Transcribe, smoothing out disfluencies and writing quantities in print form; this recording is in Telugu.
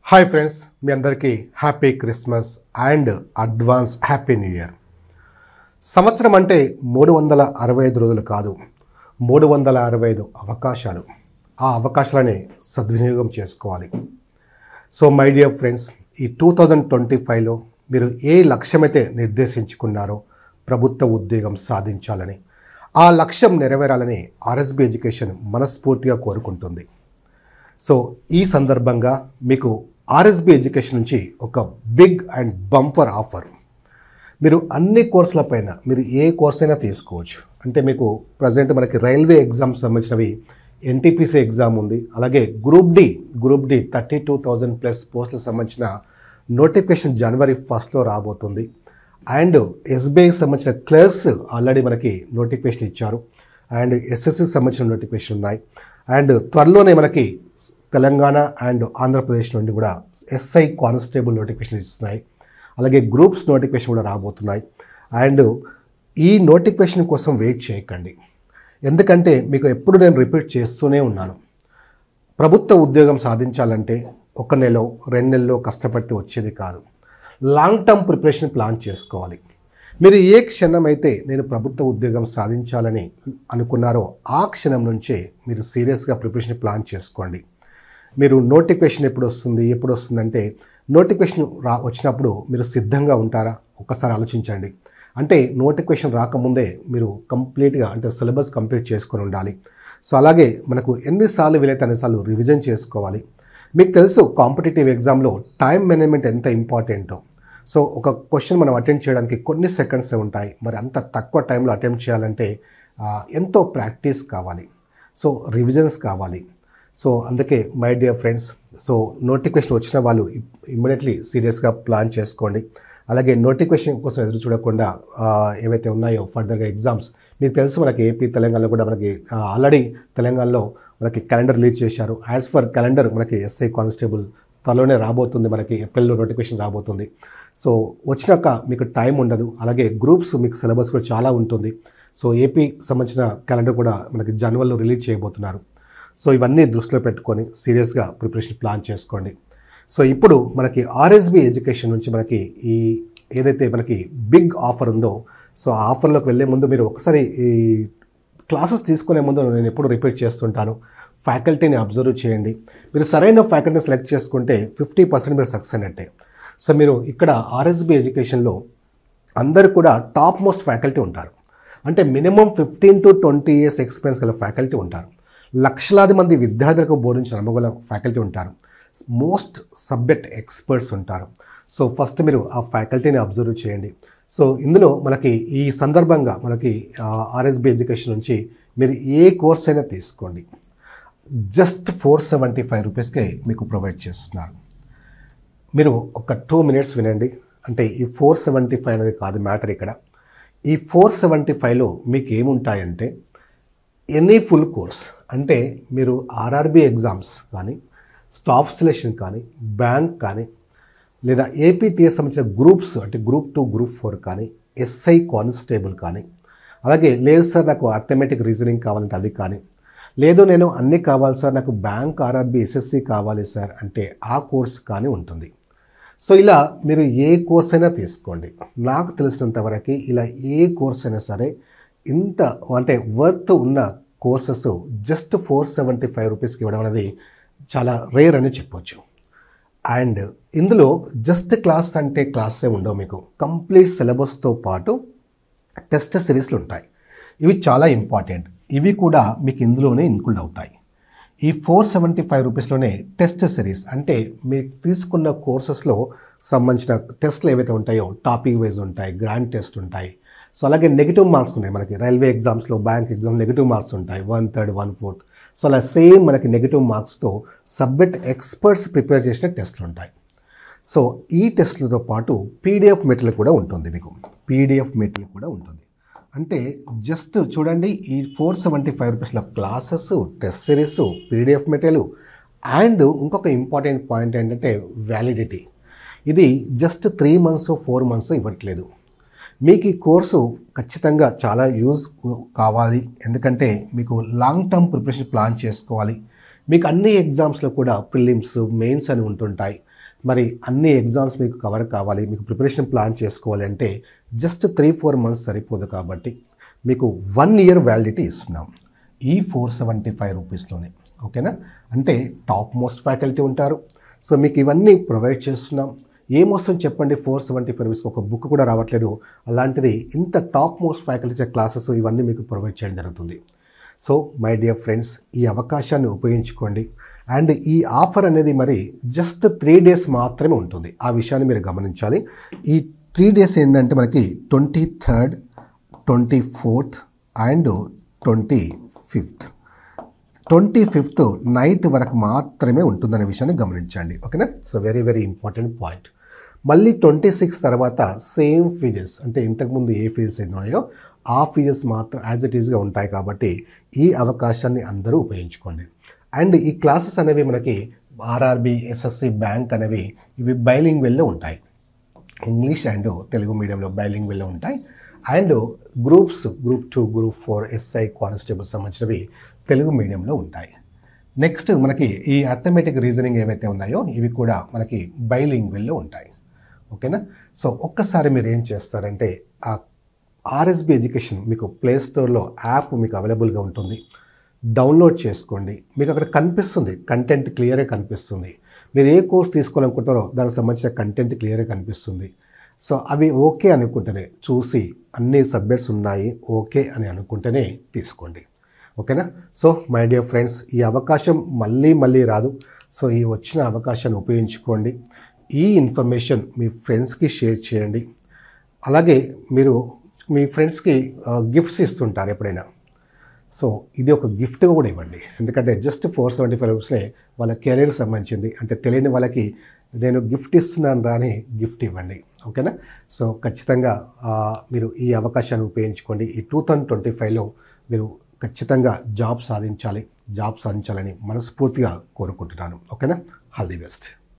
హాయ్ ఫ్రెండ్స్, మీ అందరికీ happy Christmas and advance happy new year. సంవత్సరం అంటే 365 రోజులు కాదు, 365 అవకాశాలు. ఆ అవకాశాలని సద్వినియోగం చేసుకోవాలి. సో మై డియర్ ఫ్రెండ్స్, ఈ 2025లో మీరు ఏ లక్ష్యమైతే నిర్దేశించుకున్నారో ప్రభుత్వ ఉద్యోగం సాధించాలని, ఆ లక్ష్యం నెరవేరాలని ఆర్ఎస్బి ఎడ్యుకేషన్ మనస్ఫూర్తిగా కోరుకుంటుంది. సో ఈ సందర్భంగా మీకు ఆర్ఎస్బి ఎడ్యుకేషన్ నుంచి ఒక బిగ్ అండ్ బంపర్ ఆఫర్. మీరు అన్ని కోర్సుల పైన మీరు ఏ కోర్స్ అయినా తీసుకోవచ్చు. అంటే మీకు ప్రజెంట్ మనకి రైల్వే ఎగ్జామ్ సంబంధించినవి ఎన్టీపీసీ ఎగ్జామ్ ఉంది, అలాగే గ్రూప్ డి 32,000+ పోస్టులకు సంబంధించిన నోటిఫికేషన్ జనవరి 1 రాబోతుంది. అండ్ ఎస్బీఐకి సంబంధించిన క్లర్క్స్ ఆల్రెడీ మనకి నోటిఫికేషన్ ఇచ్చారు, అండ్ ఎస్ఎస్సికి సంబంధించిన నోటిఫికేషన్ ఉన్నాయి. అండ్ త్వరలోనే మనకి తెలంగాణ అండ్ ఆంధ్రప్రదేశ్ నుండి కూడా ఎస్ఐ కానిస్టేబుల్ నోటిఫికేషన్ ఇస్తున్నాయి, అలాగే గ్రూప్స్ నోటిఫికేషన్ కూడా రాబోతున్నాయి. అండ్ ఈ నోటిఫికేషన్ కోసం వెయిట్ చేయకండి, ఎందుకంటే మీకు ఎప్పుడు నేను రిపీట్ చేస్తూనే ఉన్నాను, ప్రభుత్వ ఉద్యోగం సాధించాలంటే 1 నెల 2 నెలల్లో కష్టపడితే వచ్చేది కాదు. లాంగ్ టర్మ్ ప్రిపరేషన్ ప్లాన్ చేసుకోవాలి. మీరు ఏ క్షణం అయితే నేను ప్రభుత్వ ఉద్యోగం సాధించాలని అనుకున్నారో ఆ క్షణం నుంచే మీరు సీరియస్గా ప్రిపరేషన్ ప్లాన్ చేసుకోండి. మీరు నోటిఫికేషన్ ఎప్పుడు వస్తుందంటే నోటిఫికేషన్ వచ్చినప్పుడు మీరు సిద్ధంగా ఉంటారా ఒక్కసారి ఆలోచించండి. అంటే నోటిఫికేషన్ రాకముందే మీరు కంప్లీట్గా అంటే సిలబస్ కంప్లీట్ చేసుకొని ఉండాలి. సో అలాగే మనకు ఎన్నిసార్లు వీలైతే అన్నిసార్లు రివిజన్ చేసుకోవాలి. మీకు తెలుసు కాంపిటేటివ్ ఎగ్జామ్లో టైం మేనేజ్మెంట్ ఎంత ఇంపార్టెంటో. సో ఒక క్వశ్చన్ మనం అటెంప్ట్ చేయడానికి కొన్ని సెకండ్సే ఉంటాయి. మరి అంత తక్కువ టైంలో అటెంప్ట్ చేయాలంటే ఎంతో ప్రాక్టీస్ కావాలి, సో రివిజన్స్ కావాలి. సో అందుకే my dear friends, so notification వచ్చిన వాళ్ళు ఇమ్మీడియట్లీ సీరియస్గా ప్లాన్ చేసుకోండి. అలాగే నోటిఫికేషన్ కోసం ఎదురు చూడకుండా ఏవైతే ఉన్నాయో ఫర్దర్గా ఎగ్జామ్స్ మీకు తెలుసు, మనకి ఏపీ తెలంగాణలో కూడా మనకి ఆల్రెడీ తెలంగాణలో మనకి క్యాలెండర్ రిలీజ్ చేశారు. యాజ్ ఫర్ క్యాలెండర్ మనకి ఎస్ఐ కానిస్టేబుల్ త్వరలోనే రాబోతుంది, మనకి ఏప్రిల్లో నోటిఫికేషన్ రాబోతుంది. సో వచ్చినాక మీకు టైం ఉండదు. అలాగే గ్రూప్స్ మీకు సిలబస్ కూడా చాలా ఉంటుంది. సో ఏపీ సంబంధించిన క్యాలెండర్ కూడా మనకి జనవరిలో రిలీజ్ చేయబోతున్నారు. సో ఇవన్నీ దృష్టిలో పెట్టుకొని సీరియస్గా ప్రిపరేషన్ ప్లాన్ చేసుకోండి. సో ఇప్పుడు మనకి ఆర్ఎస్బి ఎడ్యుకేషన్ నుంచి మనకి ఈ ఏదైతే మనకి బిగ్ ఆఫర్ ఉందో, సో ఆ ఆఫర్లోకి వెళ్ళే ముందు మీరు ఒకసారి ఈ క్లాసెస్ తీసుకునే ముందు నేను ఎప్పుడు రిపీట్ చేస్తుంటాను, ఫ్యాకల్టీని అబ్జర్వ్ చేయండి. మీరు సరైన ఫ్యాకల్టీని సెలెక్ట్ చేసుకుంటే 50% మీరు సక్సెస్ అయినట్టే. సో మీరు ఇక్కడ ఆర్ఎస్బి ఎడ్యుకేషన్లో అందరూ కూడా టాప్ మోస్ట్ ఫ్యాకల్టీ ఉంటారు. అంటే మినిమం 15 to 20 years ఎక్స్పీరియన్స్ గల ఫ్యాకల్టీ ఉంటారు. లక్షలాది మంది విద్యార్థులకు బోధించిన అనుభవం గల ఫ్యాకల్టీ ఉంటారు. మోస్ట్ సబ్జెక్ట్ ఎక్స్పర్ట్స్ ఉంటారు. సో ఫస్ట్ మీరు ఆ ఫ్యాకల్టీని అబ్జర్వ్ చేయండి. సో ఇందులో మనకి ఈ సందర్భంగా మనకి ఆర్ఎస్బి ఎడ్యుకేషన్ నుంచి మీరు ఏ కోర్స్ అయినా తీసుకోండి, జస్ట్ 475 రూపీస్కే మీకు ప్రొవైడ్ చేస్తున్నారు. మీరు ఒక 2 minutes వినండి. అంటే ఈ 475 అనేది కాదు మ్యాటర్ ఇక్కడ. ఈ 475లో మీకు ఏముంటాయంటే ఎనీ ఫుల్ కోర్స్, అంటే మీరు ఆర్ఆర్బి ఎగ్జామ్స్ కానీ, స్టాఫ్ సెలెక్షన్ కానీ, బ్యాంక్ కానీ, లేదా ఏపీటీఎస్ సంబంధించిన గ్రూప్స్ అంటే గ్రూప్ 2 గ్రూప్ 4 కానీ, ఎస్ఐ కానిస్టేబుల్ కానీ, అలాగే లేదు సార్ నాకు అర్థమెటిక్ రీజనింగ్ కావాలంటే అది కానీ, లేదు నేను అన్నీ కావాలి సార్ నాకు బ్యాంక్ ఆర్ఆర్బి ఎస్ఎస్సి కావాలి సార్ అంటే ఆ కోర్స్ కానీ ఉంటుంది. సో ఇలా మీరు ఏ కోర్స్ అయినా తీసుకోండి. నాకు తెలిసినంతవరకు ఇలా ఏ కోర్స్ అయినా సరే ఇంత అంటే వర్త్ ఉన్న కోర్సెస్ జస్ట్ 475 రూపీస్కి ఇవ్వడం అనేది చాలా రేర్ అని చెప్పొచ్చు. అండ్ ఇందులో జస్ట్ క్లాస్ అంటే క్లాసే ఉండవు, మీకు కంప్లీట్ సిలబస్తో పాటు టెస్ట్ సిరీస్లు ఉంటాయి. ఇవి చాలా ఇంపార్టెంట్, ఇవి కూడా మీకు ఇందులోనే ఇన్క్లూడ్ అవుతాయి. ఈ 475 రూపీస్లోనే టెస్ట్ సిరీస్ అంటే మీరు తీసుకున్న కోర్సెస్లో సంబంధించిన టెస్ట్లు ఏవైతే ఉంటాయో టాపిక్ వైజ్ ఉంటాయి, గ్రాండ్ టెస్ట్ ఉంటాయి. సో అలాగే నెగిటివ్ మార్క్స్ ఉన్నాయి. మనకి రైల్వే ఎగ్జామ్స్లో బ్యాంక్ ఎగ్జామ్ నెగిటివ్ మార్క్స్ ఉంటాయి, 1/3 1/4. సో అలా సేమ్ మనకి నెగిటివ్ మార్క్స్తో సబ్జెక్ట్ ఎక్స్పర్ట్స్ ప్రిపేర్ చేసిన టెస్ట్లు ఉంటాయి. సో ఈ టెస్ట్లతో పాటు పీడిఎఫ్ మెటీరియల్ కూడా ఉంటుంది, మీకు పీడిఎఫ్ మెటీరియల్ కూడా ఉంటుంది. అంటే జస్ట్ చూడండి, ఈ 475 రూపీస్ల classes, test series, PDF material and ఇంకొక ఇంపార్టెంట్ పాయింట్ ఏంటంటే వ్యాలిడిటీ. ఇది జస్ట్ 3 months 4 months ఇవ్వట్లేదు. మీకు ఈ కోర్సు ఖచ్చితంగా చాలా యూజ్ కావాలి, ఎందుకంటే మీకు లాంగ్ టర్మ్ ప్రిపరేషన్ ప్లాన్ చేసుకోవాలి. మీకు అన్ని ఎగ్జామ్స్లో కూడా ప్రిలిమ్స్, మెయిన్స్ అని ఉంటుంటాయి. మరి అన్ని ఎగ్జామ్స్ మీకు కవర్ కావాలి, మీకు ప్రిపరేషన్ ప్లాన్ చేసుకోవాలి అంటే జస్ట్ 3-4 మంత్స్ సరిపోదు. కాబట్టి మీకు 1 ఇయర్ వ్యాలిడిటీ ఇస్తున్నాం ఈ 475 రూపీస్లోనే. ఓకేనా, అంటే టాప్ మోస్ట్ ఫ్యాకల్టీ ఉంటారు. సో మీకు ఇవన్నీ ప్రొవైడ్ చేస్తున్నాం. ఏమొస్తుంది చెప్పండి, 475 రూపీస్కి ఒక బుక్ కూడా రావట్లేదు. అలాంటిది ఇంత టాప్ మోస్ట్ ఫ్యాకల్టీ క్లాసెస్ ఇవన్నీ మీకు ప్రొవైడ్ చేయడం జరుగుతుంది. సో మై డియర్ ఫ్రెండ్స్, ఈ అవకాశాన్ని ఉపయోగించుకోండి. అండ్ ఈ ఆఫర్ అనేది మరి జస్ట్ 3 డేస్ మాత్రమే ఉంటుంది. ఆ విషయాన్ని మీరు గమనించాలి. ఈ 3 డేస్ ఏంటంటే మనకి 23rd, 24th and 25th. 25th night వరకు మాత్రమే ఉంటుందనే విషయాన్ని గమనించండి. ఓకేనా, so very very important point. మళ్ళీ 26 తర్వాత సేమ్ ఫీజెస్, అంటే ఇంతకుముందు ఏ ఫీజెస్ ఉన్నాయో ఆ ఫీజెస్ మాత్రం యాజ్ ఇట్ ఈస్గా ఉంటాయి. కాబట్టి ఈ అవకాశాన్ని అందరూ ఉపయోగించుకోండి. అండ్ ఈ క్లాసెస్ అనేవి మనకి ఆర్ఆర్బి, ఎస్ఎస్సి, బ్యాంక్ అనేవి ఇవి బైలింగ్వెల్లో ఉంటాయి. ఇంగ్లీష్ అండ్ తెలుగు మీడియంలో బైలింగ్వెల్లో ఉంటాయి. And groups group 2, group 4, SI, constable సంబంధించినవి తెలుగు మీడియంలో ఉంటాయి. నెక్స్ట్ మనకి ఈ అర్థమెటిక్ రీజనింగ్ ఏవైతే ఉన్నాయో ఇవి కూడా మనకి బైలింగ్వెల్లో ఉంటాయి. ఓకేనా, సో ఒక్కసారి మీరు ఏం చేస్తారంటే ఆ ఆర్ఎస్బి ఎడ్యుకేషన్ మీకు ప్లే స్టోర్లో యాప్ మీకు అవైలబుల్గా ఉంటుంది. డౌన్లోడ్ చేసుకోండి. మీకు అక్కడ కనిపిస్తుంది, కంటెంట్ క్లియర్గా కనిపిస్తుంది. మీరు ఏ కోర్స్ తీసుకోవాలనుకుంటారో దానికి సంబంధించిన కంటెంట్ క్లియర్గా కనిపిస్తుంది. సో అవి ఓకే అనుకుంటేనే, చూసి అన్ని సబ్జెక్ట్స్ ఉన్నాయి ఓకే అని అనుకుంటేనే తీసుకోండి. ఓకేనా, సో మై డియర్ ఫ్రెండ్స్, ఈ అవకాశం మళ్ళీ మళ్ళీ రాదు. సో ఈ వచ్చిన అవకాశాన్ని ఉపయోగించుకోండి. ఈ ఇన్ఫర్మేషన్ మీ ఫ్రెండ్స్కి షేర్ చేయండి. అలాగే మీరు మీ ఫ్రెండ్స్కి గిఫ్ట్స్ ఇస్తుంటారు ఎప్పుడైనా. సో ఇది ఒక గిఫ్ట్గా కూడా ఇవ్వండి. ఎందుకంటే జస్ట్ 475 రూపీస్లే వాళ్ళ కెరీర్కి సంబంధించింది. అంటే తెలియని వాళ్ళకి నేను గిఫ్ట్ ఇస్తున్నాను రాని గిఫ్ట్ ఇవ్వండి. ఓకేనా, సో ఖచ్చితంగా మీరు ఈ అవకాశాన్ని ఉపయోగించుకోండి. ఈ 2025లో మీరు ఖచ్చితంగా జాబ్ సాధించాలని మనస్ఫూర్తిగా కోరుకుంటున్నాను. ఓకేనా, ఆల్ ది బెస్ట్.